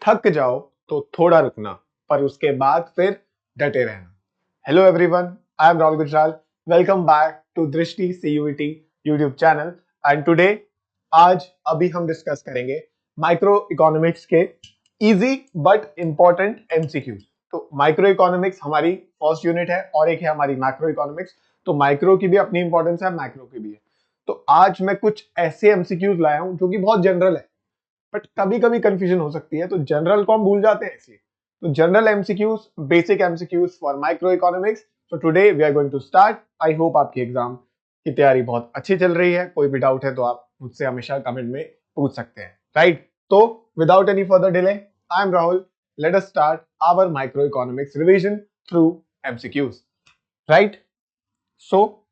थक जाओ तो थोड़ा रुकना, पर उसके बाद फिर डटे रहना। Hello everyone, I am Rahul Gujral. Welcome back to Drishti CUET YouTube channel. And today अभी हम डिस्कस करेंगे माइक्रो इकोनॉमिक्स के इजी बट इंपॉर्टेंट एमसीक्यूज। तो माइक्रो इकोनॉमिक्स हमारी फर्स्ट यूनिट है और एक है हमारी मैक्रो इकोनॉमिक्स। तो माइक्रो की भी अपनी इंपॉर्टेंस है, मैक्रो की भी है। तो आज मैं कुछ ऐसे एमसीक्यूज लाया हूं जो कि बहुत जनरल है, बट कभी कभी कंफ्यूजन हो सकती है। तो जनरल को हम भूल जाते हैं, इसलिए तो general MCQs, basic MCQs for microeconomics. तो today we are going to start. I hope आपकी एग्जाम की तैयारी बहुत अच्छी चल रही है। कोई भी डाउट है तो आप मुझसे हमेशा कमेंट में पूछ सकते हैं, राइट? तो without any further delay, I am Rahul. Let us start our micro economics revision through MCQs, right? So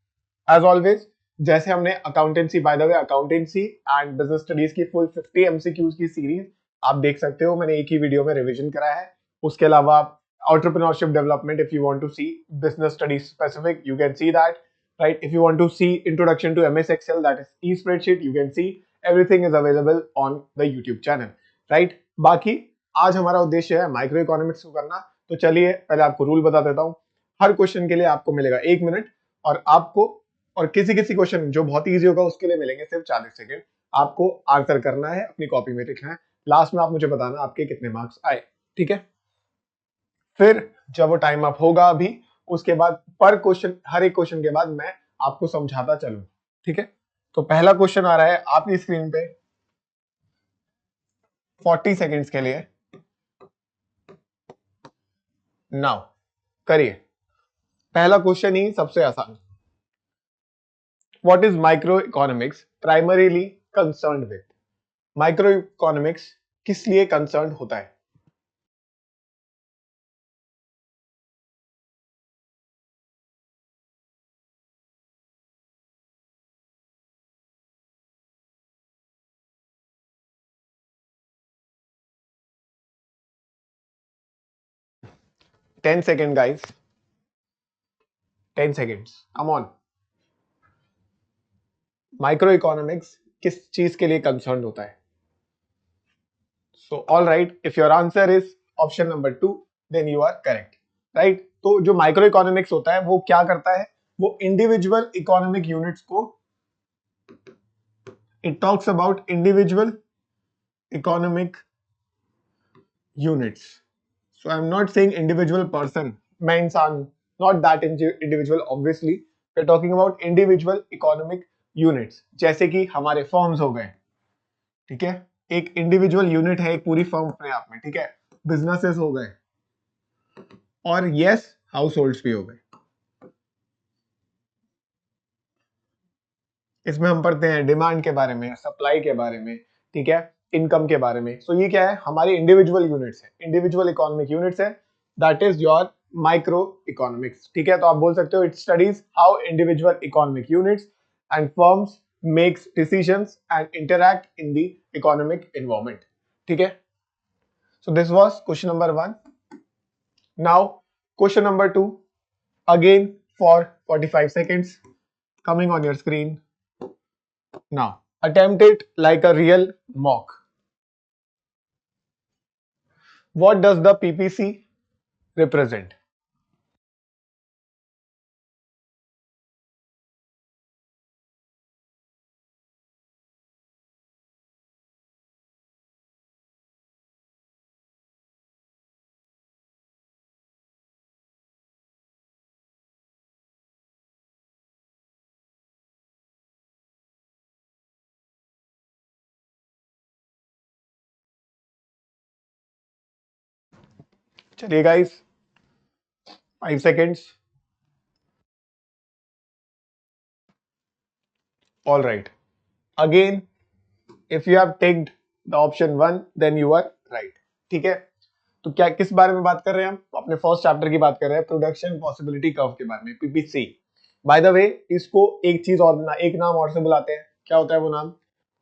as always, जैसे हमने accountancy, by the way accountancy and business studies की फुल 50 एमसीक्यूज की series आप देख सकते हो, मैंने एक ही वीडियो में रिवीजन कराया है। उसके अलावा entrepreneurship development, if you want to see business studies specific, you can see that, right? If you want to see introduction to MS Excel, that is a spreadsheet, you can see. Everything is available on the YouTube channel, right? बाकी आज हमारा उद्देश्य है micro economics को करना। तो चलिए पहले आपको रूल बता देता हूँ। हर क्वेश्चन के लिए आपको मिलेगा 1 मिनट, और किसी किसी क्वेश्चन जो बहुत इजी होगा उसके लिए मिलेंगे सिर्फ 40 सेकेंड। आपको आंसर करना है, अपनी कॉपी में लिखना है। लास्ट में आप मुझे बताना आपके कितने मार्क्स आए, ठीक है? फिर जब वो टाइम अप होगा अभी, उसके बाद पर क्वेश्चन, हर एक क्वेश्चन के बाद मैं आपको समझाता चलूं, ठीक है? तो पहला क्वेश्चन आ रहा है आपकी स्क्रीन पे 40 सेकेंड्स के लिए। नाउ करिए। पहला क्वेश्चन ही सबसे आसान। What is microeconomics primarily concerned with? Microeconomics किस लिए concerned होता है? Ten seconds, guys. 10 seconds. Come on. Microeconomics किस चीज के लिए concerned होता है? So, all right. If your answer is option number 2, then you are correct. Right? तो जो microeconomics होता है वो क्या करता है? वो individual economic units को, it talks about individual economic units. So I'm not saying individual person, मैं इंसान, not that individual obviously. We're talking about individual economic units, जैसे कि हमारे फर्म्स हो गए, ठीक है? एक इंडिविजुअल यूनिट है एक पूरी फर्म अपने आप में, ठीक है? बिजनेसेस हो गए, और यस हाउस होल्ड्स भी हो गए। इसमें हम पढ़ते हैं डिमांड के बारे में, सप्लाई के बारे में, ठीक है? इनकम के बारे में। सो ये क्या है? हमारी इंडिविजुअल यूनिट्स है, इंडिविजुअल इकोनॉमिक यूनिट्स है। That is your micro economics, ठीक है? तो आप बोल सकते हो it studies how individual economic units and firms makes decisions and interact in the economic environment, ठीक है? So this was question number 1. Now question number 2, again for 45 seconds, coming on your screen. Now, attempt it like a real mock. What does the PPC represent? चलिए guys, 5 seconds. All right. Again, if you have ticked the option 1, then you are right. ठीक है? तो क्या किस बारे में बात कर रहे हैं हम? अपने फर्स्ट चैप्टर की बात कर रहे हैं, प्रोडक्शन पॉसिबिलिटी कर्व के बारे में, पीपीसी। बाय द वे, इसको एक चीज और, एक नाम और से बुलाते हैं। क्या होता है वो नाम?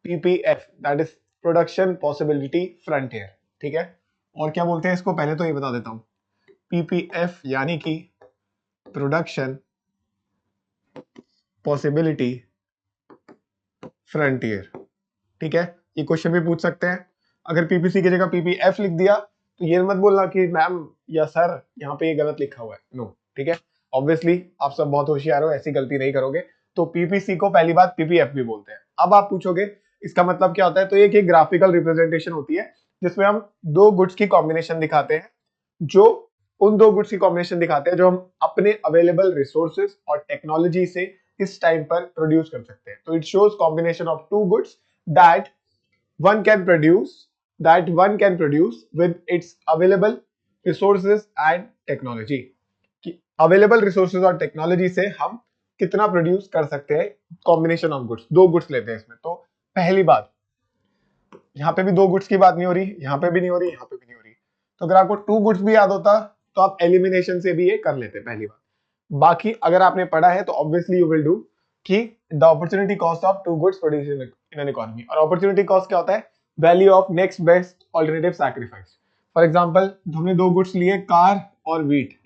PPF, that is production possibility frontier, ठीक है? और क्या बोलते हैं इसको, पहले तो ये बता देता हूं। पीपीएफ यानी कि प्रोडक्शन पॉसिबिलिटी फ्रंटियर, ठीक है? ये क्वेश्चन भी पूछ सकते हैं। अगर पीपीसी की जगह पीपीएफ लिख दिया तो ये मत बोलना कि मैम या सर यहाँ पे ये गलत लिखा हुआ है, नो, ठीक है। ऑब्वियसली आप सब बहुत होशियार हो, ऐसी गलती नहीं करोगे। तो पीपीसी को पहली बात पीपीएफ भी बोलते हैं। अब आप पूछोगे इसका मतलब क्या होता है, तो एक ग्राफिकल रिप्रेजेंटेशन होती है जिसमें हम दो गुड्स की कॉम्बिनेशन दिखाते हैं, जो उन दो गुड्स की कॉम्बिनेशन दिखाते हैं जो हम अपने अवेलेबल रिसोर्सेज और टेक्नोलॉजी से इस टाइम पर प्रोड्यूस कर सकते हैं। तो it shows combination of two goods that one can produce one can produce with its available resources and technology। कि available resources और technology से हम कितना प्रोड्यूस कर सकते हैं, कॉम्बिनेशन ऑफ गुड्स, दो गुड्स लेते हैं इसमें। तो पहली बात, यहाँ पे भी दो गुड्स की बात नहीं हो रही, यहाँ पे भी नहीं हो रही, यहाँ पे भी नहीं हो रही। तो अगर आपको टू गुड्स भी याद होता तो आप एलिमिनेशन से भी ये कर लेते पहली बात। बाकी अगर आपने पढ़ा है तो ऑब्वियसली यू विल डू कि the opportunity cost of two goods produce in an economy. और अपॉर्चुनिटी कॉस्ट क्या होता है, value of next best alternative sacrifice. For example हमने दो गुड्स लिए, कार और वीट।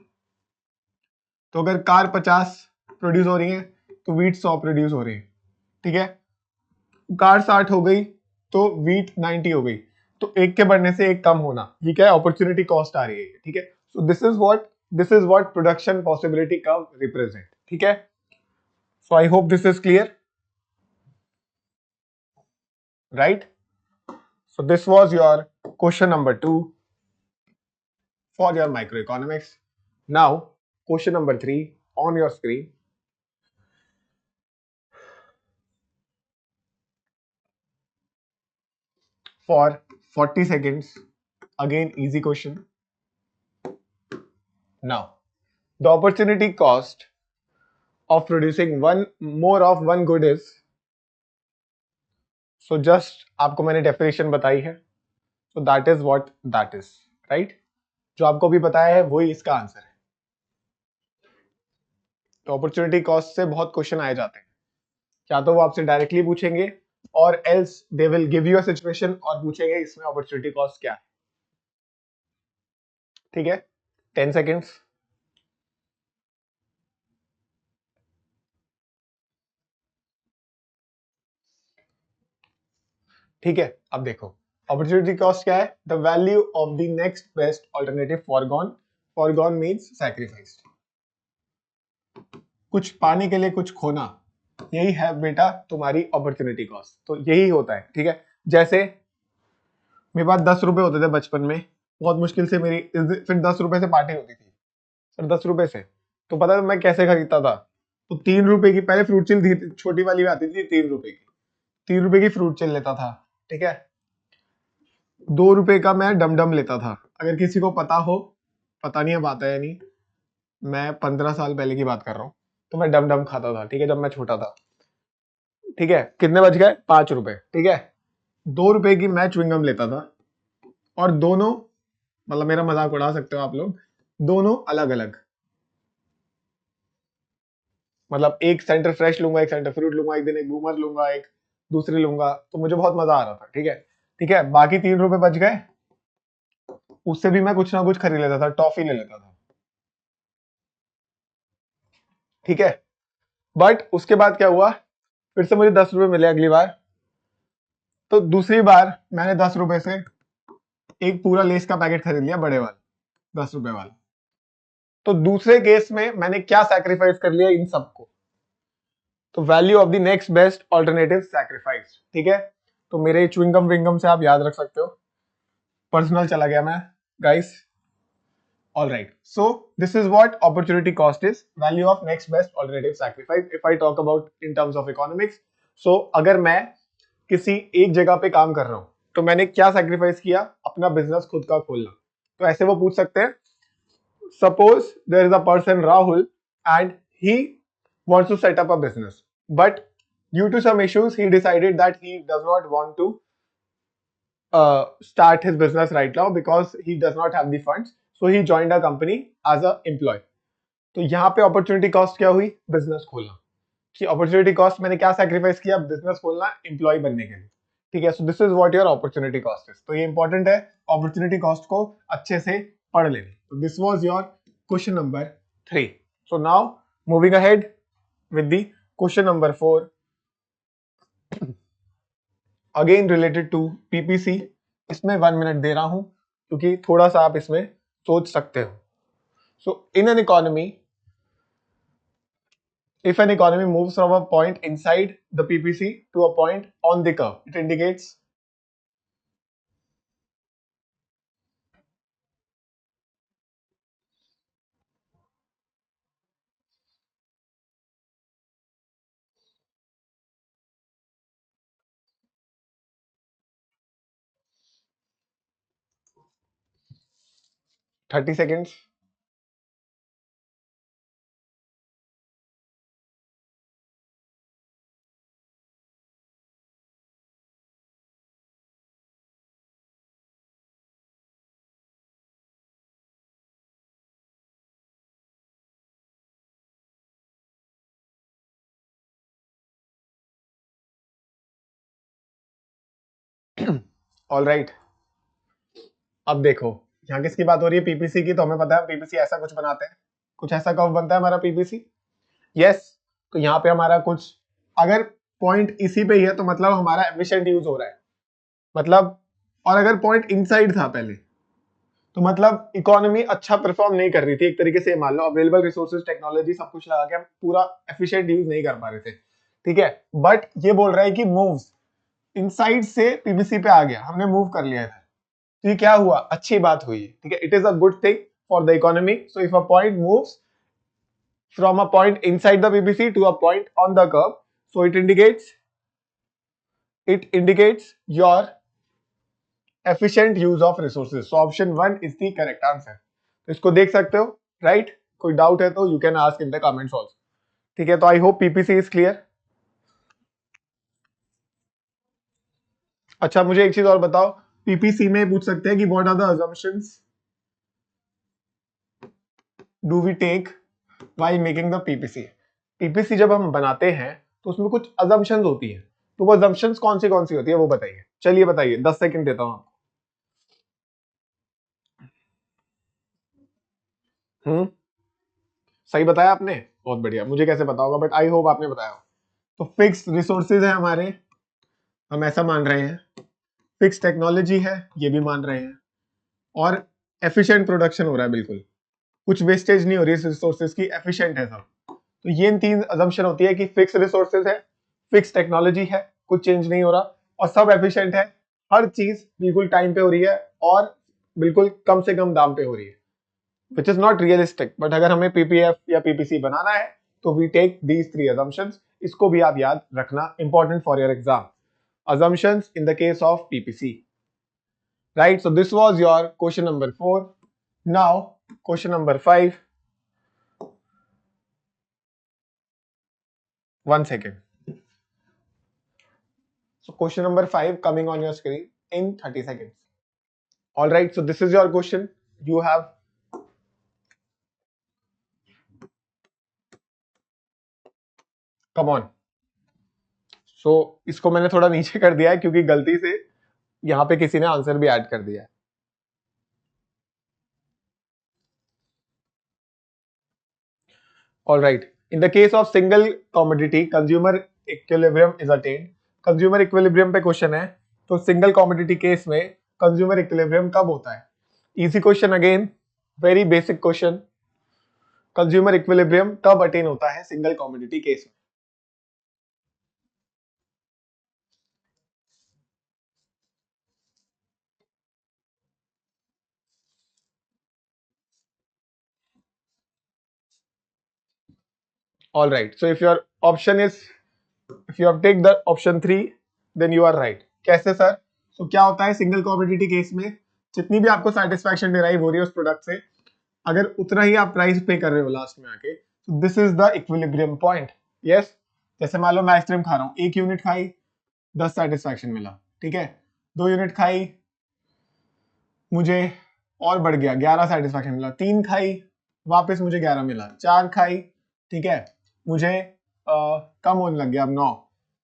तो अगर कार 50 प्रोड्यूस हो रही है तो वीट 100 प्रोड्यूस हो रही है, ठीक है। कार 60 हो गई तो वीट 90 हो गई। तो एक के बढ़ने से एक कम होना, ये क्या है, अपॉर्चुनिटी कॉस्ट आ रही है, ठीक है। So this is what production possibility curve represent, ठीक है। So I hope this is clear, right. So this was your question number 2 for your microeconomics. Now question number 3 on your screen. For 40 seconds, again easy question. Now, the opportunity cost of producing more of one good is, so just आपको मैंने definition बताई है, so that is what that is, right? जो आपको भी बताया है वही इसका आंसर है। तो अपॉर्चुनिटी कॉस्ट से बहुत क्वेश्चन आए जाते हैं, या तो वो आपसे डायरेक्टली पूछेंगे और else they will give you a situation और पूछेंगे इसमें अपॉर्चुनिटी कॉस्ट क्या है, ठीक है। 10 सेकेंड्स। ठीक है, अब देखो अपॉर्चुनिटी कॉस्ट क्या है, the value of the next best alternative foregone. Foregone means sacrificed, कुछ पाने के लिए कुछ खोना, यही है बेटा तुम्हारी अपॉर्चुनिटी कॉस्ट। तो यही होता है, ठीक है। जैसे मेरे पास 10 रुपए होते थे बचपन में, बहुत मुश्किल से मेरी फिर 10 रुपए से पार्टी होती थी, फिर 10 रुपए से, तो पता है मैं कैसे खरीदता था, तो 3 रुपए की पहले फ्रूट चिल थी, छोटी वाली भी आती थी, 3 रुपए की, 3 रुपए की फ्रूट चिल लेता था, ठीक है। 2 रुपए का मैं डमडम लेता था। अगर किसी को पता हो, पता नहीं अब आता है या नहीं, मैं 15 साल पहले की बात कर रहा हूँ, तो मैं डमडम खाता था, ठीक है, जब मैं छोटा था, ठीक है। कितने बच गए, 5 रुपए, ठीक है। 2 रुपए की मैं च्युइंगम लेता था, और दोनों, मतलब मेरा मजाक उड़ा सकते हो आप लोग, दोनों अलग अलग, मतलब एक सेंटर फ्रेश लूंगा, एक सेंटर फ्रूट लूंगा, एक दिन एक बूमर लूंगा, एक दूसरी लूंगा, तो मुझे बहुत मजा आ रहा था, ठीक है। ठीक है, बाकी 3 रुपए बच गए, उससे भी मैं कुछ ना कुछ खरीद लेता था, टॉफी ले लेता था, ठीक है। बट उसके बाद क्या हुआ, फिर से मुझे 10 रुपए मिले अगली बार, तो दूसरी बार मैंने 10 रुपए से एक पूरा लेस का पैकेट खरीद लिया, बड़े वाला, 10 रुपए वाला। तो दूसरे केस में मैंने क्या सैक्रिफाइस कर लिया, इन सबको, तो value of the next best alternative sacrifice, ठीक है। तो मेरे च्युइंगम विंगम से आप याद रख सकते हो, पर्सनल चला गया मैं, guys. All right. So this is what opportunity cost is, value of next best alternative sacrifice. If I talk about in terms of economics, so अगर मैं किसी एक जगह पे काम कर रहा हूँ तो मैंने क्या सैक्रिफाइस किया, अपना बिजनेस खुद का खोलना। तो ऐसे वो पूछ सकते हैं, suppose there is a person Rahul and he wants to set up a business, but due to some issues he decided that he does not want to start his business right now because he does not have the funds, so he joined a company as a employee। तो यहाँ पे opportunity cost क्या हुई, business खोलना, कि opportunity cost मैंने क्या sacrifice किया, बिजनेस खोलना एम्प्लॉय बनने के लिए, ठीक है। So this is what your opportunity cost is. तो ये इंपॉर्टेंट है, अपॉर्चुनिटी कॉस्ट को अच्छे से पढ़ लेनी। तो this was your question number 3। So now moving ahead with the question number 4, again related to PPC इसमें 1 मिनट दे रहा हूं क्योंकि थोड़ा सा आप इसमें सोच सकते हो. So in an economy, if an economy moves from a point inside the PPC to a point on the curve, it indicates 30 seconds. All right, अब देखो यहाँ किसकी बात हो रही है, पीपीसी की. तो हमें पता है पीपीसी ऐसा कुछ बनाते हैं, कुछ ऐसा कर्व बनता है हमारा पीपीसी. यस, तो यहाँ पे हमारा कुछ अगर पॉइंट इसी पे ही है तो मतलब हमारा एफिशिएंट यूज हो रहा है, मतलब. और अगर पॉइंट इनसाइड था पहले तो मतलब इकोनॉमी अच्छा परफॉर्म नहीं कर रही थी एक तरीके से. मान लो अवेलेबल रिसोर्सेज, टेक्नोलॉजी सब कुछ लगा के हम पूरा एफिशिएंट यूज नहीं कर पा रहे थे, ठीक है. बट ये बोल रहा है कि मूव्स इनसाइड से पीबीसी पे आ गया, हमने मूव कर लिया था. तो ये क्या हुआ, अच्छी बात हुई, ठीक है. It is a good thing for the economy. So if a point moves from a point inside the PBC to a point on the curve, so it indicates your efficient use of resources. So option 1 is the correct answer. तो इसको देख सकते हो, right. कोई doubt है तो you can ask in the comments also, ठीक है. तो I hope PPC is clear. अच्छा, मुझे एक चीज और बताओ, पीपीसी में पूछ सकते हैं कि what are the assumptions do we take while making the PPC. PPC जब हम बनाते हैं तो उसमें कुछ अजम्पशंस होती है, तो वो अजम्पशंस कौन सी होती है वो बताइए. चलिए बताइए, 10 सेकंड देता हूं आपको. सही बताया आपने, बहुत बढ़िया. मुझे कैसे पता होगा, बट आई होप आपने बताया. तो फिक्स रिसोर्सेज है हमारे, हम ऐसा मान रहे हैं. फिक्स टेक्नोलॉजी है, ये भी मान रहे हैं. और एफिशिएंट प्रोडक्शन हो रहा है, बिल्कुल कुछ वेस्टेज नहीं हो रही है रिसोर्सेज की, एफिशिएंट है सब. तो ये इन 3 अजम्पशन होती है कि फिक्स रिसोर्सेज है, फिक्स टेक्नोलॉजी है, कुछ चेंज नहीं हो रहा, और सब एफिशिएंट है, हर चीज बिल्कुल टाइम पे हो रही है और बिल्कुल कम से कम दाम पे हो रही है, which is not realistic. But अगर हमें पीपीएफ या पीपीसी बनाना है तो वी टेक दीज 3 assumptions. इसको भी आप याद रखना, important for your exam. assumptions in the case of PPC, right? So this was your question number 4. Now question number 5. 1 second. So question number 5 coming on your screen in 30 seconds. All right, so this is your question. You have come on. So इसको मैंने थोड़ा नीचे कर दिया है क्योंकि गलती से यहाँ पे किसी ने आंसर भी ऐड कर दिया है. All right. In the case of single commodity, consumer equilibrium is attained. Consumer equilibrium पे क्वेश्चन है, तो सिंगल कॉमोडिटी केस में कंज्यूमर इक्विलिब्रियम कब होता है. Easy question again, very basic question. Consumer equilibrium कब अटेन होता है सिंगल कॉमोडिटी केस में. All right. So if your option is, if you have take the option 3, then you are right. कैसे sir? So क्या होता है single commodity case में, जितनी भी आपको सेटिस्फैक्शन डिराइव हो रही है उस प्रोडक्ट से, अगर उतना ही आप प्राइस पे कर रहे हो लास्ट में आके, तो this is the equilibrium point. Yes, जैसे मान लो मैं आइसक्रीम खा रहा हूँ, 1 यूनिट खाई 10 सेटिस्फैक्शन मिला, ठीक है. 2 यूनिट खाई मुझे और बढ़ गया 11 सेटिस्फैक्शन मिला. 3 खाई वापस मुझे 11 मिला. 4 खाई, ठीक है, मुझे कम होने लग गया अब 9.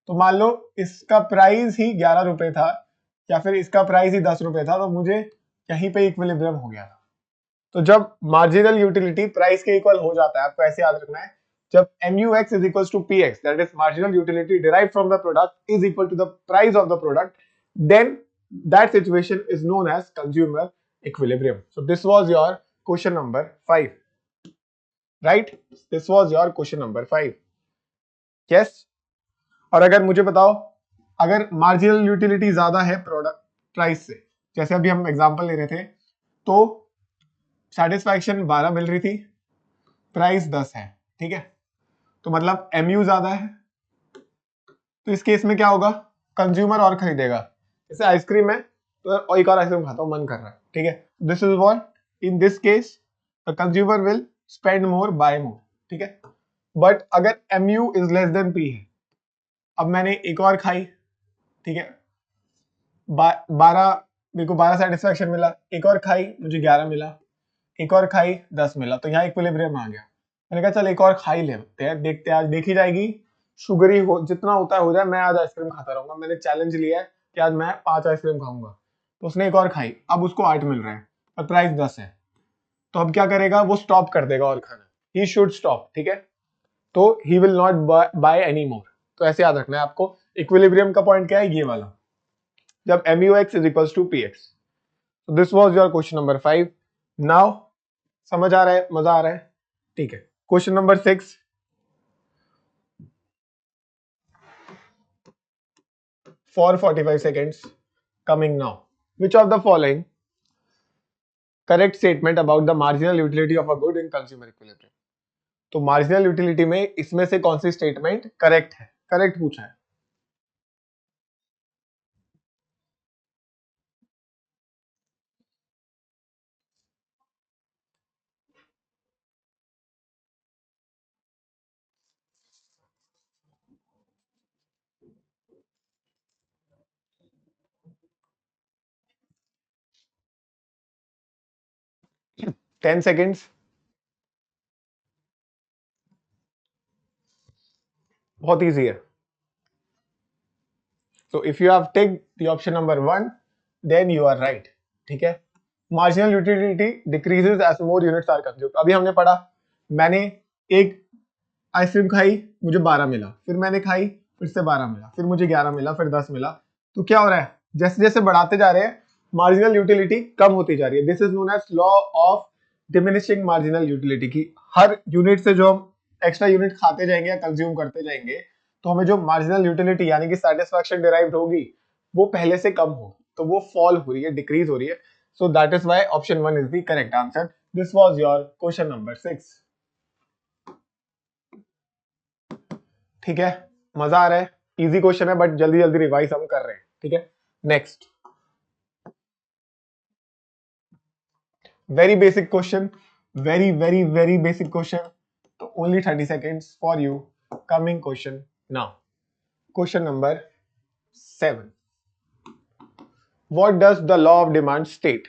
तो मान लो इसका प्राइस ही 11 रुपए था या फिर इसका प्राइस ही 10 रुपए था, तो मुझे यहीं पे इक्विलिब्रियम हो गया. तो जब मार्जिनल यूटिलिटी प्राइस के इक्वल हो जाता है, आपको ऐसे याद रखना है, जब MUX is equals to PX, that is marginal utility derived from the product is equal to the price of the product, then that situation is known as consumer equilibrium. So this was your question number 5, right? This was your question number 5. yes. और अगर मुझे बताओ, अगर marginal utility ज्यादा है product price से, जैसे अभी हम एग्जांपल ले रहे थे, तो सेटिस्फैक्शन 12 मिल रही थी, प्राइस 10 है, ठीक है, तो मतलब एमयू ज्यादा है, तो इस केस में क्या होगा, कंज्यूमर और खरीदेगा। जैसे आइसक्रीम है तो एक और आइसक्रीम खाता हूं, मन कर रहा है, ठीक है, this is what in this case the consumer will spend more, buy more, ठीक है। बट अगर MU is less than P है, अब मैंने एक और खाई, ठीक है, 12, मेरे को 12 सेटिस्फैक्शन मिला, एक और खाई मुझे 11 मिला, एक और खाई 10 मिला, तो यहाँ इक्विलिब्रियम आ गया। मैंने कहा चल एक और खाई लेते हैं, देखते हैं आज देखी जाएगी, शुगरी हो जितना होता है हो जाए, मैं आज आइसक्रीम खाता रहूंगा। मैंने चैलेंज लिया है कि आज मैं 5 आइसक्रीम खाऊंगा, तो उसने एक और खाई, अब उसको 8 मिल रहा है और प्राइस 10 है, तो अब क्या करेगा, वो स्टॉप कर देगा और खाना, ही शुड स्टॉप, ठीक है, तो he will not by any more. तो ऐसे याद रखना है आपको, इक्विलिब्रियम का पॉइंट क्या है, ये वाला, जब MUX is equal to PX। This was your question number 5। Now समझ आ रहा है, मजा आ रहा है, ठीक है। Question number 6, for 45 seconds coming now. Which of the following correct statement about the marginal utility of a good in consumer equilibrium? तो marginal utility में इसमें से कौन सी स्टेटमेंट करेक्ट है, करेक्ट पूछा है। टेन सेकेंड्स, बहुत इजी है। So if you have ticked the option number 1, then you are right, ठीक है। Marginal utility decreases as more units are consumed। अभी हमने पढ़ा, मैंने एक आइसक्रीम खाई, मुझे 12 मिला, फिर मैंने खाई, फिर से 12 मिला, फिर मुझे 11 मिला, फिर 10 मिला, तो क्या हो रहा है, जैसे जैसे बढ़ाते जा रहे हैं मार्जिनल यूटिलिटी कम होती जा रही है। This is known as law of diminishing marginal utility की हर यूनिट से जो हम एक्स्ट्रा यूनिट खाते जाएंगे या कंज्यूम करते जाएंगे, तो हमें जो मार्जिनल यूटिलिटी यानी कि सेटिस्फैक्शन डिराइव्ड होगी वो पहले से कम हो, तो वो फॉल हो रही है, डिक्रीज हो रही है। सो that is why option 1 is the correct answer. This was your question number 6, ठीक है, मजा आ रहा है, इजी क्वेश्चन है बट जल्दी जल्दी रिवाइज हम कर रहे हैं, ठीक है। Next, very basic question, very very very basic question, तो only 30 seconds for you. Coming question now, question number 7, what does the law of demand state?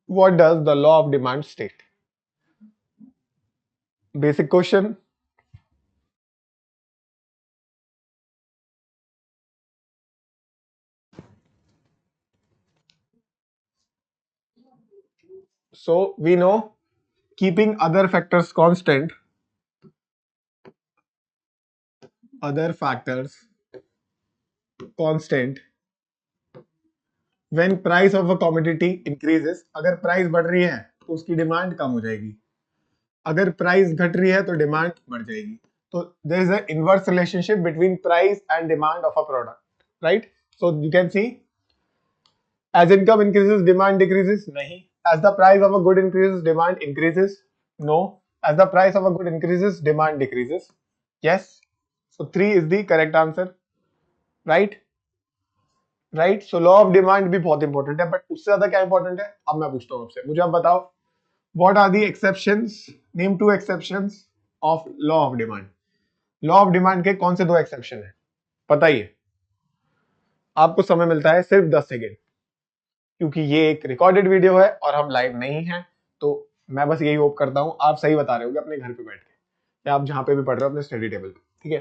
What does the law of demand state? Basic question. So we know keeping other factors constant, when price of a commodity increases, अगर price बढ़ रही है तो उसकी demand कम हो जाएगी, अगर price घट रही है तो डिमांड बढ़ जाएगी। तो there is a inverse relationship between price and demand of a product, right. So you can see, as income increases demand decreases, नहीं, as the price of a good increases demand increases, no, as the price of a good increases demand decreases, yes। So 3 is the correct answer, right, right। So law of demand भी बहुत important है, but उससे ज्यादा क्या important है, अब मैं पूछता हूँ आपसे, मुझे अब बताओ, what are the exceptions, name 2 exceptions of law of demand। Law of demand के कौन से 2 एक्सेप्शन है, बताइए। आपको समय मिलता है सिर्फ 10 सेकेंड, क्योंकि ये एक रिकॉर्डेड वीडियो है और हम लाइव नहीं हैं, तो मैं बस यही होप करता हूं आप सही बता रहे होगे अपने घर पे बैठ के, या आप जहां पे भी पढ़ रहे हो अपने स्टडी टेबल पे, ठीक है।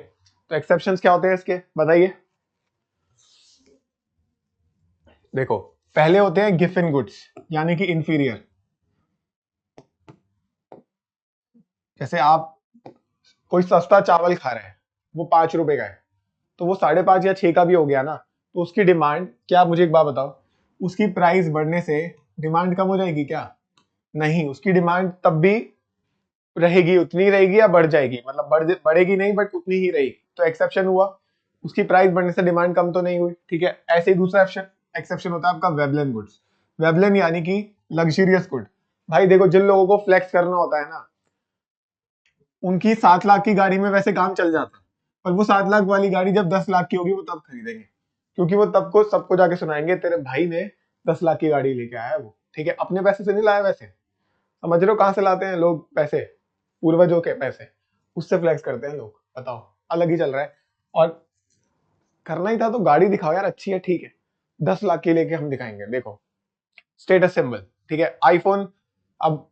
तो एक्सेप्शंस क्या होते हैं इसके, बताइए। देखो, पहले होते हैं गिवन गुड्स, यानी कि इंफीरियर, जैसे आप कोई सस्ता चावल खा रहा है, वो 5 रुपए का है, तो वो 5.5 या 6 का भी हो गया ना, तो उसकी डिमांड, क्या मुझे एक बात बताओ, उसकी प्राइस बढ़ने से डिमांड कम हो जाएगी क्या? नहीं, उसकी डिमांड तब भी रहेगी, उतनी रहेगी या बढ़ जाएगी, मतलब बढ़ेगी नहीं बट उतनी ही रहेगी। तो एक्सेप्शन हुआ, उसकी प्राइस बढ़ने से डिमांड कम तो नहीं हुई, ठीक है। ऐसे ही दूसरा एक्सेप्शन होता है आपका वेबलेन गुड्स। वेबलेन यानी कि लग्जरियस गुड। भाई देखो, जिन लोगों को फ्लेक्स करना होता है ना, उनकी 7 लाख की गाड़ी में वैसे काम चल जाता है, पर वो 7 लाख वाली गाड़ी जब 10 लाख की होगी वो तब खरीदेंगे, क्योंकि वो तब को सबको जाके सुनाएंगे तेरे भाई ने 10 लाख की गाड़ी लेके आया है वो, ठीक है। अपने पैसे से नहीं लाया, वैसे समझ रहे हो कहां से लाते हैं लोग पैसे? पूर्वजों के पैसे, उससे फ्लेक्स करते हैं लोग। बताओ, अलग ही चल रहा है। और करना ही था तो गाड़ी दिखाओ यार, अच्छी है, ठीक है, 10 लाख की लेके हम दिखाएंगे। देखो, स्टेटस सिंबल, ठीक है, आईफोन। अब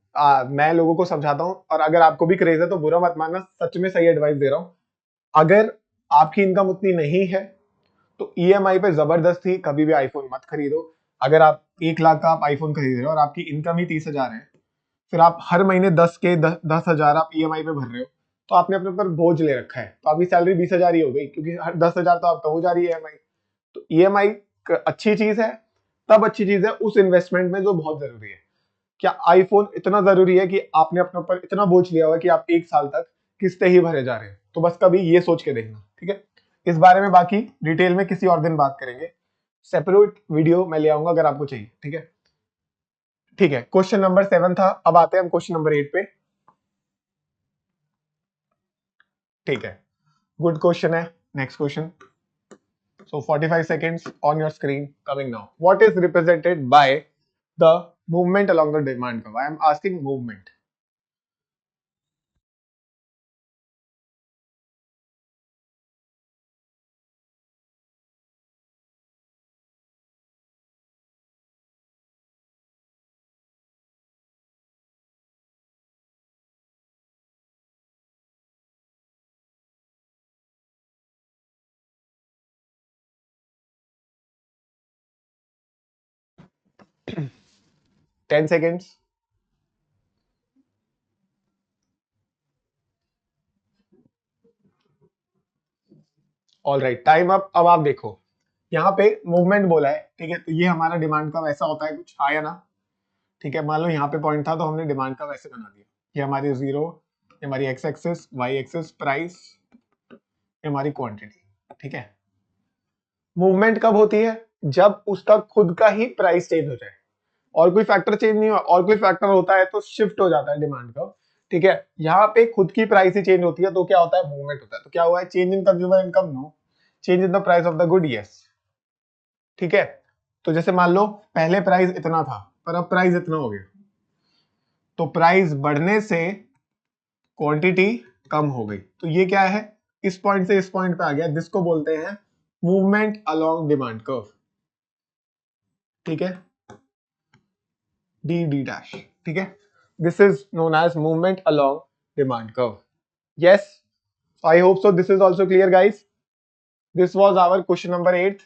मैं लोगों को समझाता हूँ, और अगर आपको भी क्रेज है तो बुरा मत मानना, सच में सही एडवाइस दे रहा हूँ। अगर आपकी इनकम उतनी नहीं है तो ईएमआई पे जबरदस्ती कभी भी आईफोन मत खरीदो। अगर आप 1 लाख का आप आईफोन खरीद रहे हो और आपकी इनकम ही 30,000 है, फिर आप हर महीने 10,000 आप ईएमआई पे भर रहे हो, तो आपने अपने ऊपर बोझ ले रखा है। तो आपकी सैलरी 20,000 ही हो गई, क्योंकि हर 10,000 तो आपका हो जा रही है ईएमआई। तो ईएमआई अच्छी चीज है, तब अच्छी चीज है उस इन्वेस्टमेंट में जो बहुत जरूरी है। क्या आईफोन इतना जरूरी है कि आपने अपने ऊपर इतना बोझ लिया हुआ है कि आप 1 साल तक किस्तें ही भरे जा रहे हैं? तो बस कभी ये सोच के देखना, ठीक है। इस बारे में बाकी डिटेल में किसी और दिन बात करेंगे, सेपरेट वीडियो मैं ले आऊंगा अगर आपको चाहिए, ठीक है। ठीक है, क्वेश्चन नंबर 7 था, अब आते हैं हम क्वेश्चन नंबर 8 पे। ठीक है, गुड क्वेश्चन है। Next question, so 45 seconds on your screen coming now. What is represented by the movement along the demand curve? I am asking movement. Ten seconds. All right, time up. अब आप देखो, यहाँ पे movement बोला है, ठीक है, तो ये हमारा डिमांड का वैसा होता है कुछ, हाँ या ना? ठीक है, मान लो यहाँ पे पॉइंट था तो हमने डिमांड का वैसे बना दिया। ये हमारी जीरो, ये हमारी X axis, Y axis price, ये हमारी क्वांटिटी, ठीक है। मूवमेंट कब होती है? जब उसका खुद का ही प्राइस चेंज हो जाए, और कोई फैक्टर चेंज नहीं हुआ, और कोई फैक्टर होता है तो शिफ्ट हो जाता है डिमांड का, ठीक है। यहाँ पे खुद की प्राइस ही चेंज होती है तो क्या होता है? मूवमेंट होता है। तो क्या हुआ है? Change in consumer income, no. Change in the price of the good, yes, ठीक है। तो जैसे मान लो पहले प्राइस इतना था पर अब प्राइस इतना हो गया, तो प्राइस बढ़ने से क्वांटिटी कम हो गई, तो ये क्या है? इस पॉइंट से इस पॉइंट पे आ गया, जिसको बोलते हैं मूवमेंट अलोंग डिमांड कर्व, ठीक है, डी डी डैश, ठीक है। This is known as movement along demand curve. Yes, I hope so. This is also clear, guys. This was our question number 8.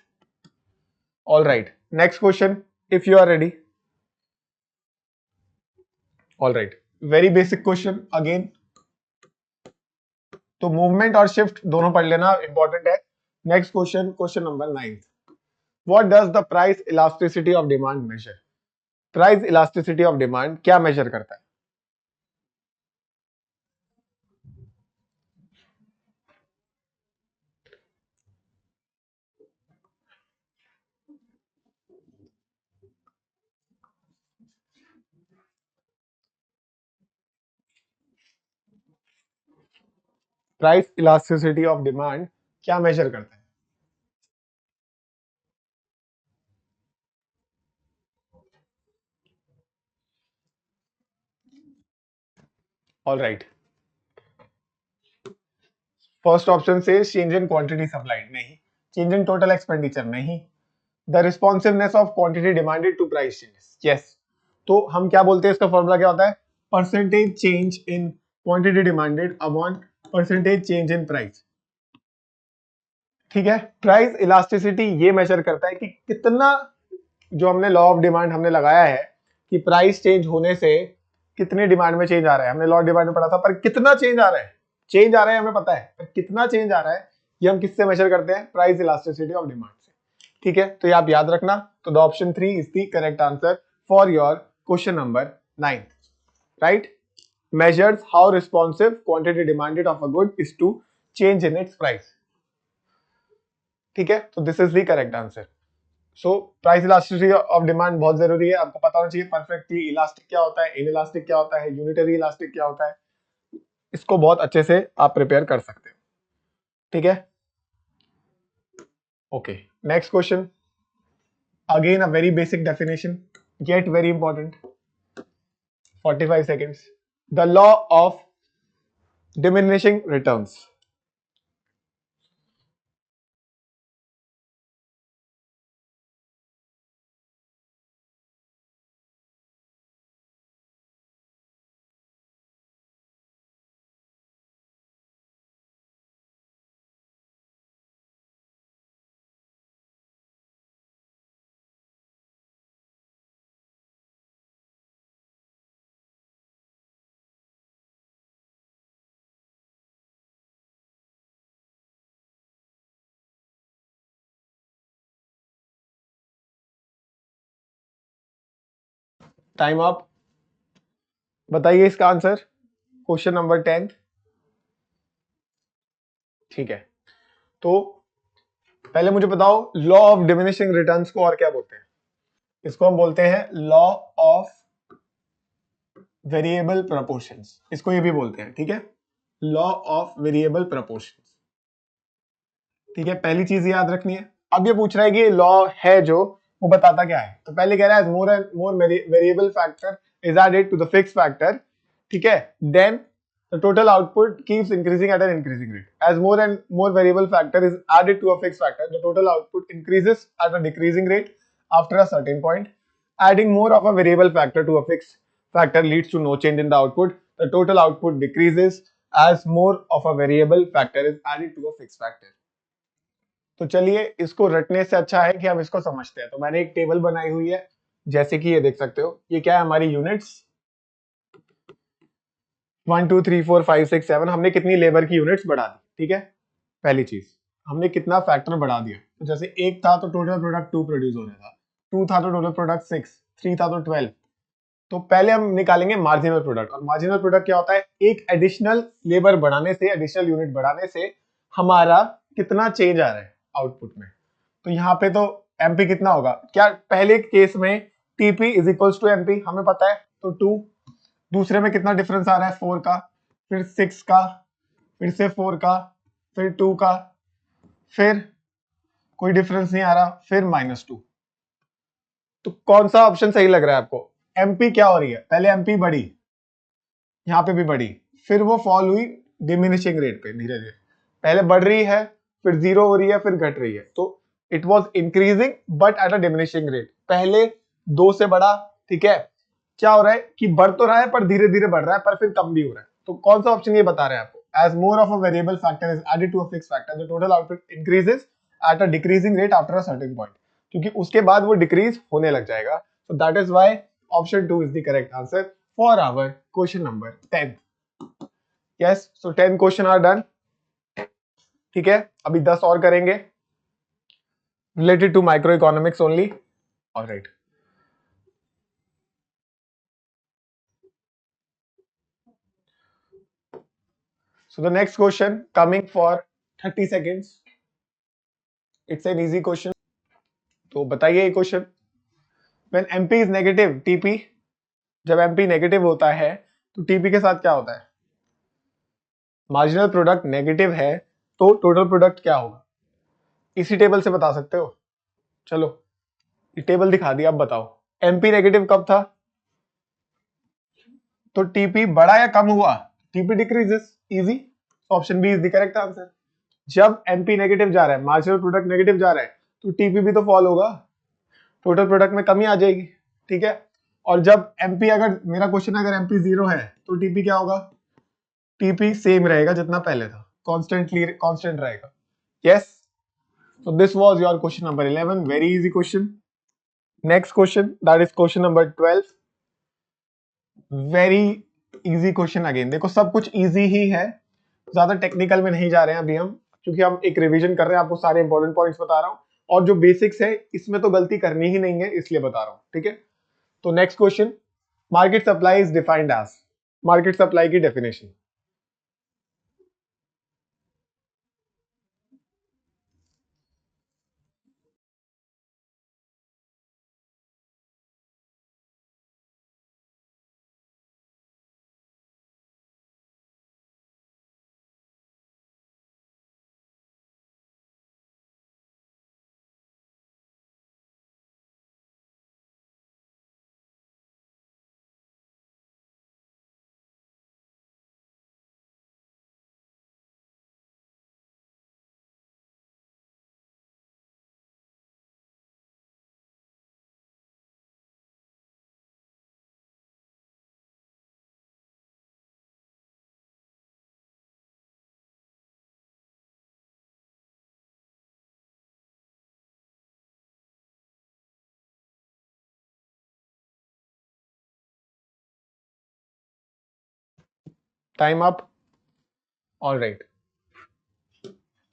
All right. Next question, if you are ready. All right. Very basic question again. तो movement और shift दोनों पढ़ लेना, important है। Next question, question number 9. What does the price elasticity of demand measure? Price elasticity of demand क्या measure करता है? Price elasticity of demand क्या मेजर करता है? ऑल राइट, फर्स्ट ऑप्शन से चेंज इन क्वांटिटी सप्लाइड, नहीं। Change in total expenditure, नहीं। The responsiveness of quantity demanded to price changes, yes. तो हम क्या बोलते हैं, इसका फॉर्मूला क्या होता है? Percentage change in quantity demanded upon percentage change in price, ठीक है। प्राइस इलास्टिसिटी ये मेजर करता है कि कितना, जो हमने लॉ ऑफ डिमांड हमने लगाया है कि प्राइस चेंज होने से कितने डिमांड में चेंज आ रहा है, हमने लॉ ऑफ डिमांड में पढ़ा था, पर कितना चेंज आ रहा है? चेंज आ रहा है हमें पता है, पर कितना चेंज आ रहा है ये हम किससे मेजर करते हैं? प्राइस इलास्टिसिटी ऑफ डिमांड से। ठीक है, तो ये आप याद रखना। तो the option 3 is the correct answer for your question number 9, right? Measures how responsive quantity demanded of a good is to change in its price. ठीक है, तो this is the correct answer. So price elasticity of demand बहुत जरूरी है, आपको पता होना चाहिए परफेक्टली इलास्टिक क्या होता है, इनइलास्टिक क्या होता है, यूनिटरी इलास्टिक क्या होता है, इसको बहुत अच्छे से आप प्रिपेयर कर सकते हो। ठीक है, okay, next question, again a very basic definition yet very important, 45 seconds. The law of diminishing returns. Time up, बताइए इसका आंसर, क्वेश्चन नंबर 10। ठीक है, तो पहले मुझे बताओ लॉ ऑफ डिमिनिशिंग रिटर्न्स को और क्या बोलते हैं? इसको हम बोलते हैं लॉ ऑफ वेरिएबल प्रपोर्शंस, इसको ये भी बोलते हैं। ठीक है, लॉ ऑफ वेरिएबल प्रपोर्शंस। ठीक है, पहली चीज याद रखनी है। अब ये पूछ रहा है कि लॉ है जो, वो बताता क्या है? तो पहले कह रहा है more and more variable factor is added to the fix factor, ठीक है, then the total output keeps increasing at an increasing rate. As more and more variable factor is added to a fixed factor, the total output increases at a decreasing rate after a certain point. Adding more of a variable factor to a fixed factor leads to no change in the output. The total output decreases as more of a variable factor is added to a fixed factor. तो चलिए इसको रटने से अच्छा है कि हम इसको समझते हैं। तो मैंने एक टेबल बनाई हुई है, जैसे कि ये देख सकते हो, ये क्या है हमारी यूनिट्स 1 2 3 4 5 6 7, हमने कितनी लेबर की यूनिट्स बढ़ा दी। ठीक है, पहली चीज हमने कितना फैक्टर बढ़ा दिया। तो जैसे एक था तो टोटल प्रोडक्ट 2 प्रोड्यूस हो रहा था, 2 था तो टोटल प्रोडक्ट 6, 3 था तो 12। तो पहले हम निकालेंगे मार्जिनल प्रोडक्ट, और मार्जिनल प्रोडक्ट क्या होता है? एक एडिशनल लेबर बढ़ाने से, एडिशनल यूनिट बढ़ाने से हमारा कितना चेंज आ रहा है आउटपुट में। तो यहाँ पे तो एमपी कितना होगा? क्या पहले केस में TP is equals to MP हमें पता है, तो 2। दूसरे में कितना डिफरेंस आ रहा है? 4 का, फिर 6 का, फिर से 4 का, फिर 2 का, फिर कोई डिफरेंस नहीं आ रहा, फिर -2। तो कौन सा ऑप्शन सही लग रहा है आपको? एमपी क्या हो रही है? पहले एमपी बढ़ी, यहाँ पे भी बढ़ी, फिर वो फॉल हुई डिमिनिशिंग रेट पे धीरे धीरे। पहले बढ़ रही है, फिर 0 हो रही है, फिर घट रही है। तो it was increasing but at a diminishing rate. पहले 2 से बढ़ा, ठीक है, क्या हो रहा है कि बढ़ तो रहा है पर धीरे धीरे बढ़ रहा है, पर फिर कम भी हो रहा है। तो कौन सा ऑप्शन ये बता रहे हैं आपको? As more of a variable factor is added to a fixed factor the total output increases at a decreasing rate after a certain point, क्योंकि उसके बाद वो डिक्रीज होने लग जाएगा। So that is why option 2 is the correct answer for our question number 10। Yes, so 10 question are done. ठीक है, अभी 10 और करेंगे related to micro economics only. Alright, so the next question coming for 30 seconds, it's an easy question। तो बताइए ये question, when MP is negative TP, जब MP negative होता है तो TP के साथ क्या होता है? मार्जिनल प्रोडक्ट नेगेटिव है तो टोटल प्रोडक्ट क्या होगा? इसी टेबल से बता सकते हो। चलो ये टेबल दिखा दिया, अब बताओ MP नेगेटिव कब था? तो TP बढ़ा या कम हुआ? TP decreases, easy, option B is the correct answer. जब MP नेगेटिव जा रहा है, मार्जिनल प्रोडक्ट नेगेटिव जा रहा है, तो TP भी तो फॉल होगा, टोटल प्रोडक्ट में कमी आ जाएगी। ठीक है, और जब MP, अगर मेरा क्वेश्चन अगर MP 0 है तो TP क्या होगा? TP सेम रहेगा जितना पहले था, कॉन्स्टेंटली कॉन्स्टेंट रहेगा। Yes, so this was your question number 11, very easy question। next question, that is question number 12, very easy question again। देखो सब कुछ easy ही है, ज्यादा टेक्निकल में नहीं जा रहे हैं अभी हम, क्योंकि हम एक रिवीजन कर रहे हैं, आपको सारे इंपॉर्टेंट पॉइंट्स बता रहा हूँ, और जो बेसिक्स है इसमें तो गलती करनी ही नहीं है, इसलिए बता रहा हूँ, ठीक है। तो next question, market supply is defined as, market supply की definition. Time up. All right,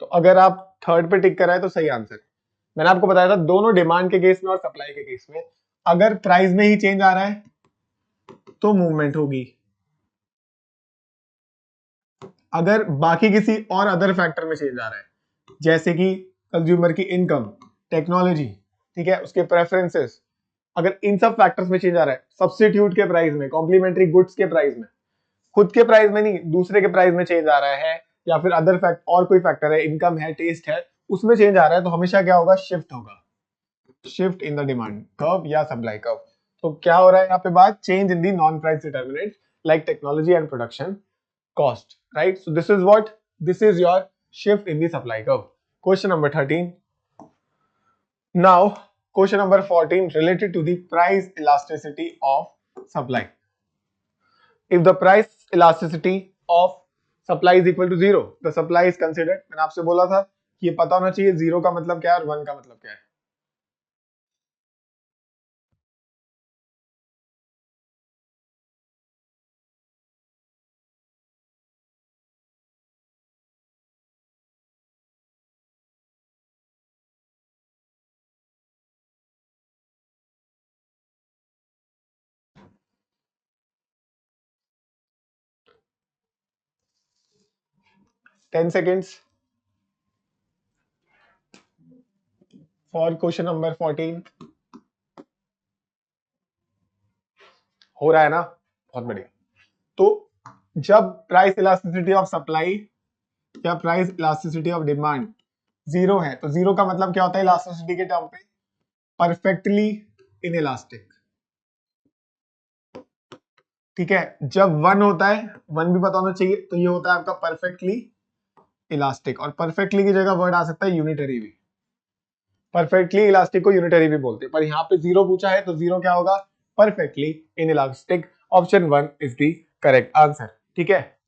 तो अगर आप थर्ड पे टिक कराए तो सही आंसर। मैंने आपको बताया था दोनों डिमांड के केस में और सप्लाई के केस में अगर प्राइस में ही चेंज आ रहा है तो मूवमेंट होगी, अगर बाकी किसी और अदर फैक्टर में चेंज आ रहा है जैसे कि कंज्यूमर की इनकम, टेक्नोलॉजी, ठीक है, उसके प्रेफरेंसेस, अगर इन सब फैक्टर्स में चेंज आ रहा है, सब्स्टिट्यूट के प्राइस में, कॉम्प्लीमेंट्री गुड्स के प्राइस में, खुद के प्राइस में नहीं दूसरे के प्राइस में चेंज आ रहा है, या फिर अदर फैक्ट और कोई फैक्टर है, इनकम है, टेस्ट है, उसमें चेंज आ रहा है, तो हमेशा क्या होगा, शिफ्ट होगा, shift in the demand curve या सप्लाई कर्व। तो क्या हो रहा है यहाँ पे बात, change in the non price determinant like technology and production cost, right? So this is what, this is your shift in the supply curve. Question number 13. Now question number 14 related to the price elasticity of supply. If the price elasticity of supply is equal to zero, the supply is considered, मैंने आपसे बोला था कि ये पता होना चाहिए zero का मतलब क्या है और वन का मतलब क्या है। Ten seconds for question number 14। हो रहा है ना, बहुत बढ़िया। तो जब प्राइस इलास्टिसिटी ऑफ सप्लाई या price elasticity of demand zero है, तो जीरो का मतलब क्या होता है इलास्टिसिटी के टर्म पे, परफेक्टली इनइलास्टिक, ठीक है। जब वन होता है, वन भी पता होना चाहिए, तो ये होता है आपका परफेक्टली इलास्टिक, और परफेक्टली की जगह वर्ड आ सकता है यूनिटरी भी, परफेक्टली इलास्टिक को यूनिटरी भी बोलते हैं, पर यहाँ पे जीरो पूछा है तो जीरो क्या होगा, perfectly inelastic. Option one is the correct answer, ठीक है।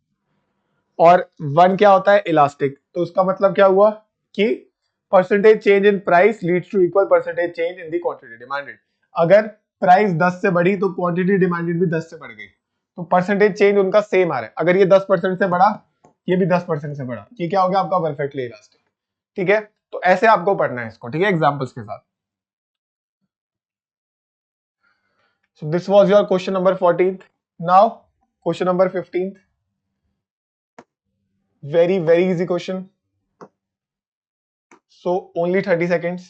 और वन क्या होता है, इलास्टिक, तो उसका मतलब क्या हुआ कि percentage change in price leads to equal percentage change in the quantity demanded. अगर प्राइस 10 से बढ़ी तो क्वांटिटी डिमांडेड भी 10 से बढ़ गई, तो परसेंटेज चेंज उनका सेम आ रहा है। अगर ये 10% से बढ़ा, ये भी 10% से बढ़ा, ये क्या हो गया आपका परफेक्टली इलास्टिक, ठीक है। तो ऐसे आपको पढ़ना है इसको, ठीक है, एग्जांपल्स के साथ। So this was your question number 14th. Now question number 15th. Very very easy question. So only 30 seconds.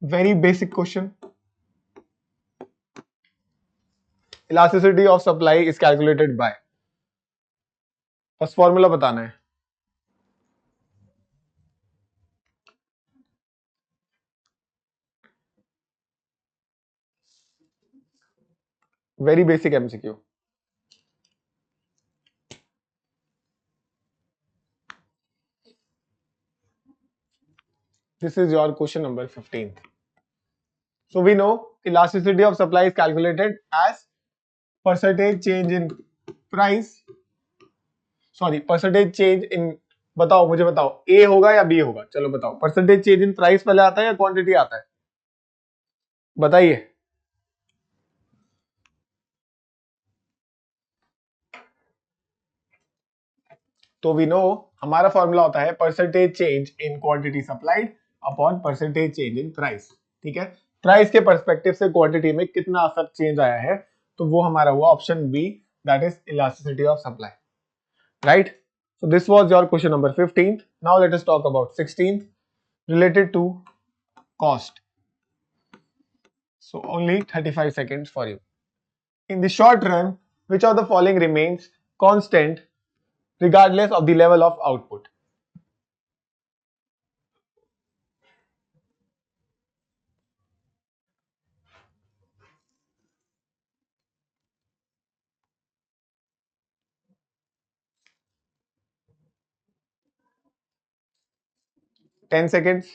Very basic question. Elasticity of supply is calculated by. बस फॉर्मूला बताना है। Very basic MCQ. This is your question number 15th. So we know elasticity of supply is calculated as percentage change in price. Sorry, percentage change in, बताओ मुझे बताओ, A होगा या B होगा, चलो बताओ। परसेंटेज चेंज इन प्राइस पहले आता है या क्वांटिटी आता है, बताइए। तो वी नो हमारा फॉर्मूला होता है percentage change in quantity supplied upon percentage change in price. ठीक है, प्राइस के पर्सपेक्टिव से क्वांटिटी में कितना असर चेंज आया है, तो वो हमारा हुआ option B, that is elasticity of supply, right. So this was your question number 15th. Now let us talk about 16th related to cost. So only 35 seconds for you. In the short run, which of the following remains constant regardless of the level of output? Ten seconds.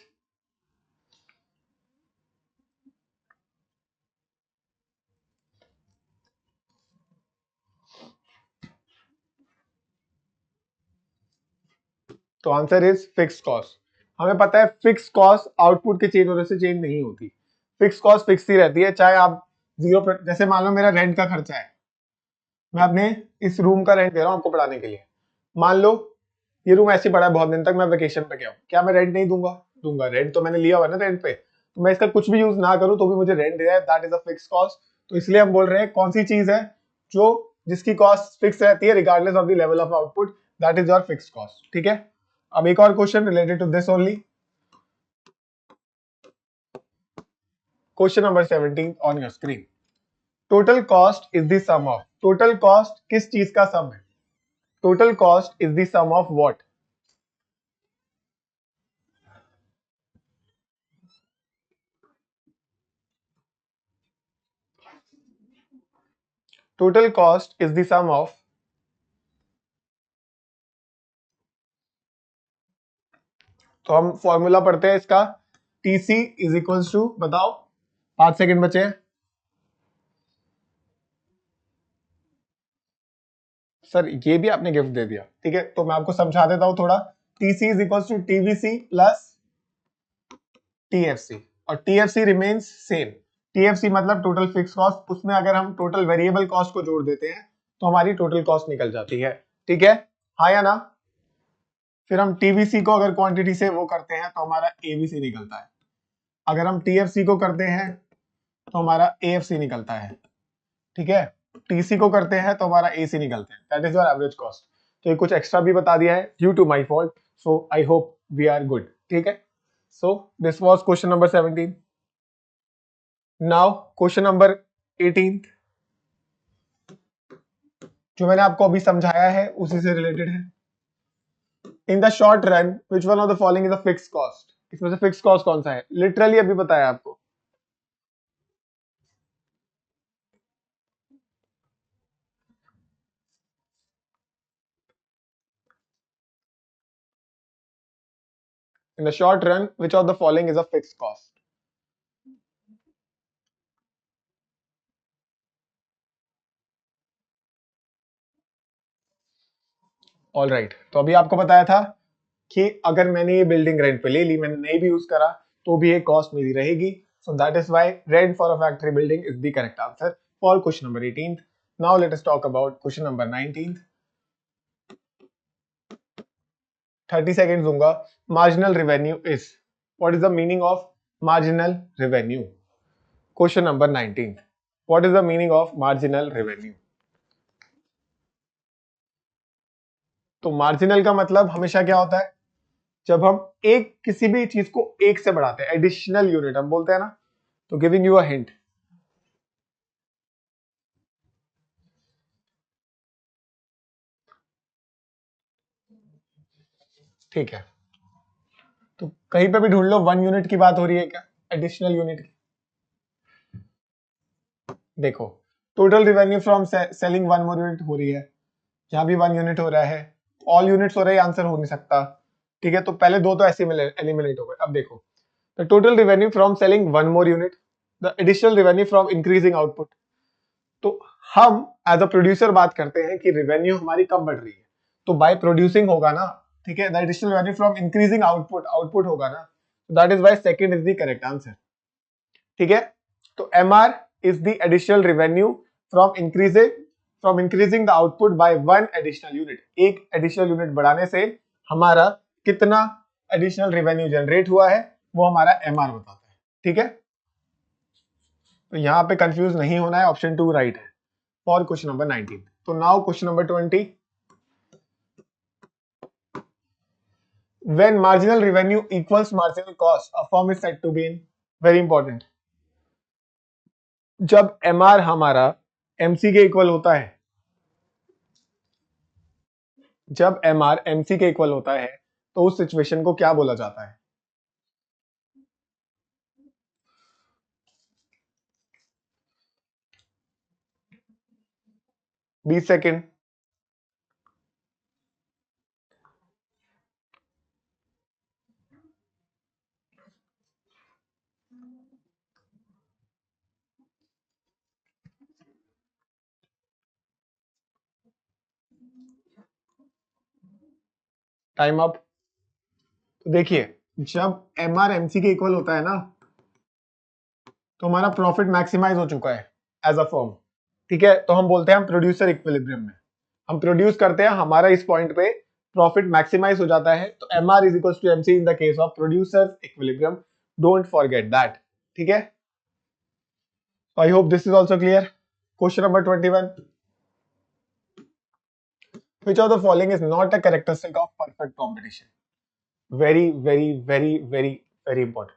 तो answer is fix cost. हमें पता है fix cost output के change होने से change नहीं होती, fix cost fix ही रहती है, चाहे आप जीरो, जैसे मान लो मेरा रेंट का खर्चा है, मैं अपने इस रूम का रेंट दे रहा हूँ आपको पढ़ाने के लिए, मान लो ये रूम ऐसे पड़ा है बहुत दिन तक, मैं वेकेशन पे गया हूँ, क्या मैं रेंट नहीं दूंगा? दूंगा, रेंट तो मैंने लिया हुआ ना रेंट पे, तो मैं इसका कुछ भी यूज ना करूँ तो भी मुझे रेंट दे रहा है, that is a fix cost. तो इसलिए हम बोल रहे हैं कौन सी चीज है जो जिसकी कॉस्ट फिक्स रहती है regardless of the level of output, that is your fix cost. ठीक है, अब एक और question related to this only, question number 17 on your screen. Total cost is the sum of, total cost किस चीज का सम है? Total cost is the sum of what? Total cost is the sum of, तो हम formula पढ़ते हैं इसका, TC is equals to, बताओ 5 सेकंड बचे हैं। सर ये भी आपने गिफ्ट दे दिया, ठीक है, तो मैं आपको समझा देता हूं थोड़ा। TC is equals to TVC plus TFC, और TFC रिमेन्स सेम। TFC मतलब टोटल फिक्स कॉस्ट, उसमें अगर हम टोटल वेरिएबल कॉस्ट को जोड़ देते हैं तो हमारी टोटल कॉस्ट निकल जाती है। ठीक है, हाँ या ना? फिर हम TVC को अगर क्वांटिटी से वो करते हैं तो हमारा ABC निकलता है, अगर हम TFC को करते हैं तो हमारा AFC निकलता है। ठीक है, TC को करते हैं तो हमारा AC निकलता है, that is your average cost. तो ये कुछ एक्स्ट्रा भी बता दिया है due to my fault, so I hope we are good. ठीक है, so this was question number 17। Now question number 18 जो मैंने आपको अभी समझाया है उसी से रिलेटेड है। In the short run which one of the following is a fix cost, इसमें से फिक्स कॉस्ट कौन सा है? लिटरली अभी बताया आपको। In the short run which of the following is a fix cost? All right, तो अभी आपको बताया था कि अगर मैंने ये बिल्डिंग रेंट पे ले ली, मैंने नहीं भी यूज करा तो भी एक कॉस्ट मेरी रहेगी, so that is why rent for a factory building is the correct answer for question number 18। Now let us talk about question number 19। 30 seconds दूंगा। Marginal revenue is, what is the meaning of marginal revenue? Question number 19, what is the meaning of marginal revenue? तो marginal का मतलब हमेशा क्या होता है? जब हम एक किसी भी चीज को एक से बढ़ाते हैं, एडिशनल यूनिट हम बोलते हैं ना। तो गिविंग यू अ हिंट, ठीक है, तो कहीं पे भी ढूंढ लो 1 यूनिट की बात हो रही है क्या, एडिशनल यूनिट की? देखो, total revenue from selling 1 more unit हो रही है, यहाँ भी 1 यूनिट हो रहा है, ऑल यूनिट्स हो रहे हैं, आंसर हो नहीं सकता। ठीक है, तो पहले दो तो ऐसे एलिमिनेट हो गए। अब देखो, the total revenue from selling 1 more unit, the additional revenue from increasing output. तो हम एज अ प्रोड्यूसर बात करते हैं कि रिवेन्यू हमारी कब बढ़ रही है, तो बाय प्रोड्यूसिंग होगा ना। ठीक है, the additional revenue from increasing output, output होगा ना, that is why second is the correct answer. ठीक है, तो MR is the additional revenue from increasing from increasing the output by 1 additional unit, एक एडिशनल यूनिट बढ़ाने से हमारा कितना एडिशनल रेवेन्यू जनरेट हुआ है वो हमारा एमआर बताता है। ठीक है, तो यहां पे कंफ्यूज नहीं होना है, ऑप्शन 2 राइट है फॉर क्वेश्चन नंबर 19। तो now question number 20, when marginal revenue equals marginal cost a firm is said to be in, very important, जब एमआर हमारा एमसी के इक्वल होता है, जब एमआर एमसी के इक्वल होता है तो उस सिचुएशन को क्या बोला जाता है? 20 सेकेंड। Time up. तो देखिए, जब एमआर एमसी के इक्वल होता है ना, तो हमारा प्रॉफिट मैक्सिमाइज हो चुका है एज अ फर्म। ठीक है, तो हम बोलते हैं हम प्रोड्यूसर इक्विलिब्रियम में, हम प्रोड्यूस करते हैं, हमारा इस पॉइंट पे प्रॉफिट मैक्सिमाइज हो जाता है, तो M R is equal to MC in the case of producer equilibrium, don't forget that. ठीक है, I hope this is also clear. Question number 21, which of the following is not a characteristic of perfect competition? Very very very very very important.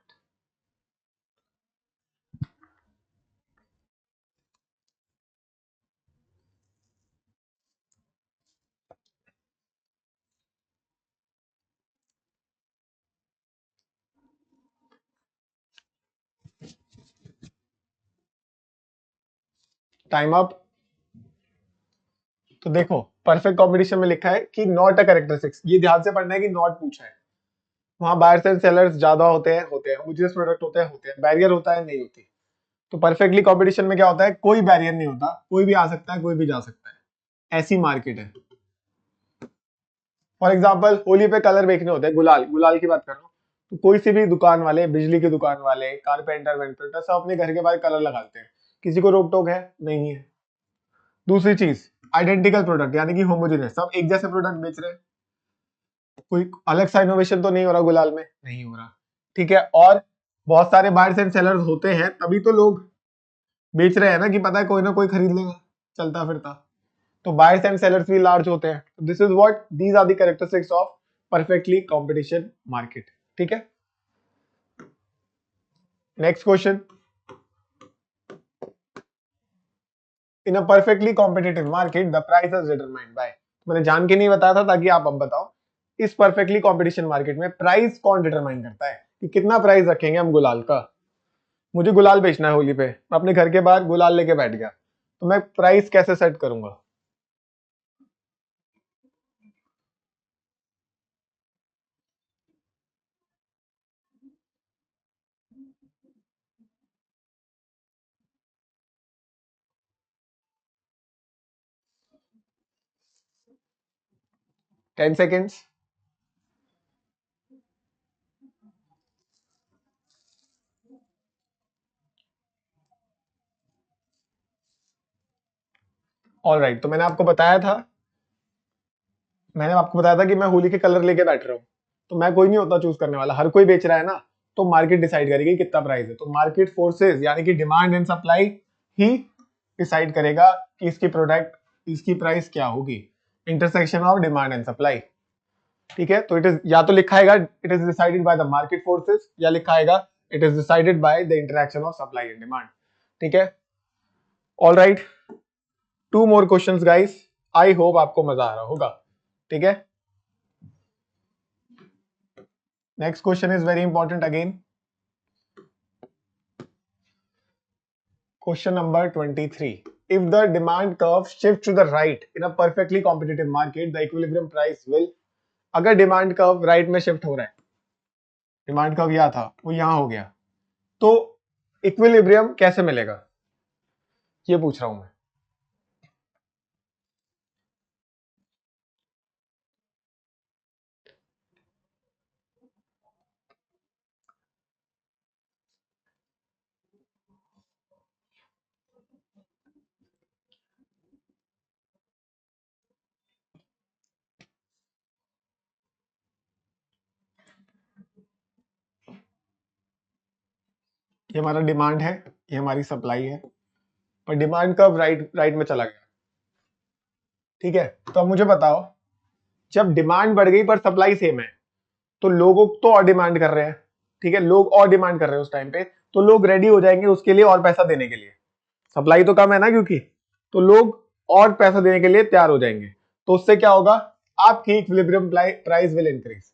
Time up. तो देखो, perfect competition में लिखा है कि not a characteristics, ये ध्यान से पढ़ना है कि नॉट पूछा है। वहां बायर्स एंड सेलर्स ज्यादा होते हैं होमोजेनियस प्रोडक्ट होते हैं, बैरियर होता है नहीं होती। तो परफेक्टली कॉम्पिटिशन में क्या होता है, कोई बैरियर नहीं होता, कोई भी आ सकता है, कोई भी जा सकता है, ऐसी मार्केट है। फॉर एग्जाम्पल, होली पे कलर बेचने होते हैं, गुलाल, गुलाल की बात कर रहा हूँ, तो कोई सी भी दुकान वाले, बिजली की दुकान वाले, कारपेंटर वेंटर सब अपने घर के बाहर कलर लगाते हैं, किसी को रोक टोक है नहीं है। दूसरी चीज, आइडेंटिकल प्रोडक्ट यानी कि होमोजेनियस, सब एक जैसे प्रोडक्ट बेच रहे हैं, कोई अलग सा इनोवेशन तो नहीं हो रहा गुलाल में, नहीं हो रहा। ठीक है, और बहुत सारे बायर्स एंड सेलर्स होते हैं, तभी तो लोग बेच रहे हैं ना, कि पता है कोई ना कोई खरीद लेगा चलता फिरता। तो बायर्स एंड सेलर्स भी लार्ज होते हैं। This is what, these are the characteristics of perfectly competition market. ठीक है, next question, in a perfectly competitive market the price is determined by, मैंने जान के नहीं बताया था ताकि आप अब बताओ, इस परफेक्टली कंपटीशन मार्केट में प्राइस कौन डिटरमाइन करता है, कि कितना प्राइस रखेंगे हम गुलाल का। मुझे गुलाल बेचना है होली पे, मैं अपने घर के बाहर गुलाल लेके बैठ गया, तो मैं प्राइस कैसे सेट करूंगा? Ten seconds. ऑल राइट, तो मैंने आपको बताया था कि मैं होली के कलर लेके बैठ रहा हूँ, तो मैं कोई नहीं होता चूज करने वाला, हर कोई बेच रहा है ना, तो मार्केट डिसाइड करेगी कितना प्राइस है। तो मार्केट फोर्सेस यानी कि डिमांड एंड सप्लाई ही डिसाइड करेगा कि इसकी प्रोडक्ट, इसकी प्राइस क्या होगी, intersection of demand and supply. ठीक है, तो इट इज, या तो लिखा है it is decided by the market forces, या लिखा है it is decided by the interaction of supply and demand. ठीक है, all right, two more questions guys, I hope आपको मजा आ रहा होगा। ठीक है, next question is very important again, question number 23, if the demand curve shifts to the right in a perfectly competitive market the equilibrium price will, अगर demand curve right में shift हो रहा है, डिमांड कर्व यहां था वो यहां हो गया, तो इक्विलिब्रियम कैसे मिलेगा, ये पूछ रहा हूं मैं। ये हमारा डिमांड है, ये हमारी सप्लाई है, पर डिमांड कब राइट में चला गया। ठीक है, तो अब मुझे बताओ, जब डिमांड बढ़ गई पर सप्लाई सेम है, तो लोगों तो और डिमांड कर रहे हैं। ठीक है, लोग और डिमांड कर रहे हैं उस टाइम पे, तो लोग रेडी हो जाएंगे उसके लिए और पैसा देने के लिए। सप्लाई तो कम है ना क्योंकि, तो लोग और पैसा देने के लिए तैयार हो जाएंगे। तो उससे क्या होगा, आपकी इक्विलिब्रियम प्राइस विल इंक्रीज।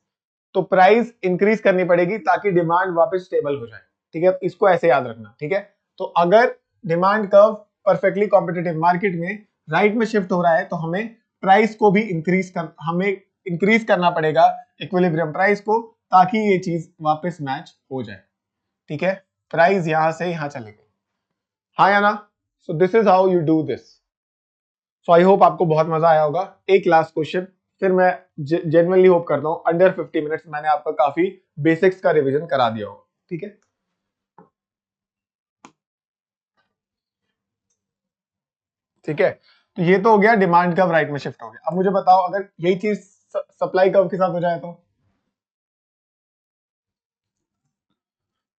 तो प्राइस इंक्रीज करनी पड़ेगी ताकि डिमांड वापस स्टेबल हो जाए। ठीक है, इसको ऐसे याद रखना। ठीक है, तो अगर demand curve perfectly competitive market में राइट में शिफ्ट हो रहा है, तो हमें प्राइस को भी इंक्रीज करना पड़ेगा, इक्विलिब्रियम प्राइस को, ताकि ये चीज वापस मैच हो जाए। ठीक है, प्राइस यहां से यहां चलेगी, हाँ या ना। सो this is how you do this. So I hope आपको बहुत मजा आया होगा। एक लास्ट क्वेश्चन, फिर मैं जेन्युइनली होप करता हूँ अंडर 50 मिनट्स मैंने आपका काफी बेसिक्स का रिवीजन करा दिया होगा। ठीक है, ठीक है, तो ये तो हो गया डिमांड कर्व राइट में शिफ्ट हो गया। अब मुझे बताओ, अगर यही चीज सप्लाई कर्व के साथ हो जाए तो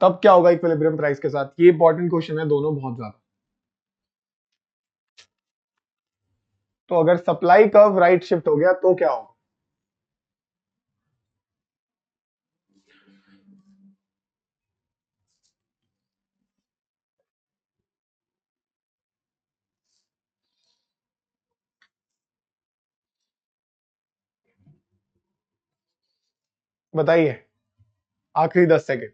तब क्या होगा इक्विलिब्रियम प्राइस के साथ। ये इंपॉर्टेंट क्वेश्चन है दोनों, बहुत ज्यादा। तो अगर सप्लाई कर्व राइट शिफ्ट हो गया तो क्या होगा। बताइए, आखिरी 10 सेकेंड।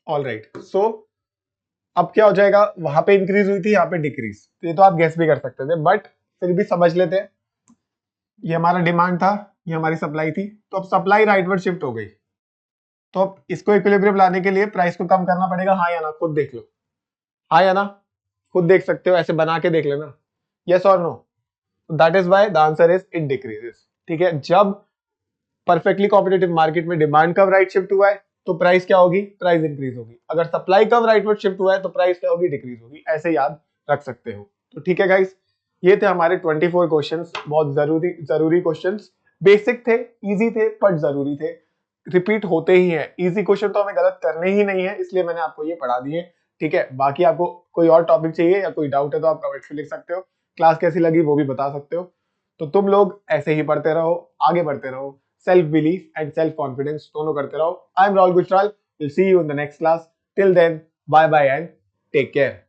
ऑल राइट, सो अब क्या हो जाएगा, वहां पे इंक्रीज हुई थी, यहाँ पे डिक्रीज, तो ये तो आप गैस भी कर सकते थे, बट फिर भी समझ लेते हैं। ये हमारा डिमांड था, ये हमारी सप्लाई थी, तो अब सप्लाई राइटवर्ड शिफ्ट हो गई। तो अब इसको इक्विलिब्रियम लाने के लिए प्राइस को कम करना पड़ेगा, हाँ या ना, खुद देख लो। हाँ या ना, खुद देख सकते हो, ऐसे बना के देख लेना, यस और no. That is why the answer is it decreases. ठीक है, जब परफेक्टली कॉम्पिटिटिव मार्केट में डिमांड कब राइट शिफ्ट हुआ है तो प्राइस क्या होगी, प्राइस इंक्रीज होगी। अगर सप्लाई कब राइटवर्ड शिफ्ट हुआ है तो प्राइस क्या होगी, डिक्रीज होगी। ऐसे याद रख सकते हो। तो ठीक है गाइस, ये थे हमारे 24 क्वेश्चंस, बहुत जरूरी क्वेश्चंस। बेसिक थे, इजी थे, बट जरूरी थे, रिपीट होते ही है। इजी क्वेश्चन तो हमें गलत करने ही नहीं है, इसलिए मैंने आपको ये पढ़ा दिए। ठीक है, बाकी आपको कोई और टॉपिक चाहिए या कोई डाउट है तो आप कमेंट्स में लिख सकते हो। क्लास कैसी लगी वो भी बता सकते हो। तो तुम लोग ऐसे ही पढ़ते रहो, आगे बढ़ते रहो, self belief and self confidence दोनों करते रहो। I am Rahul Gujral, will see you in the next class. Till then, bye bye and take care.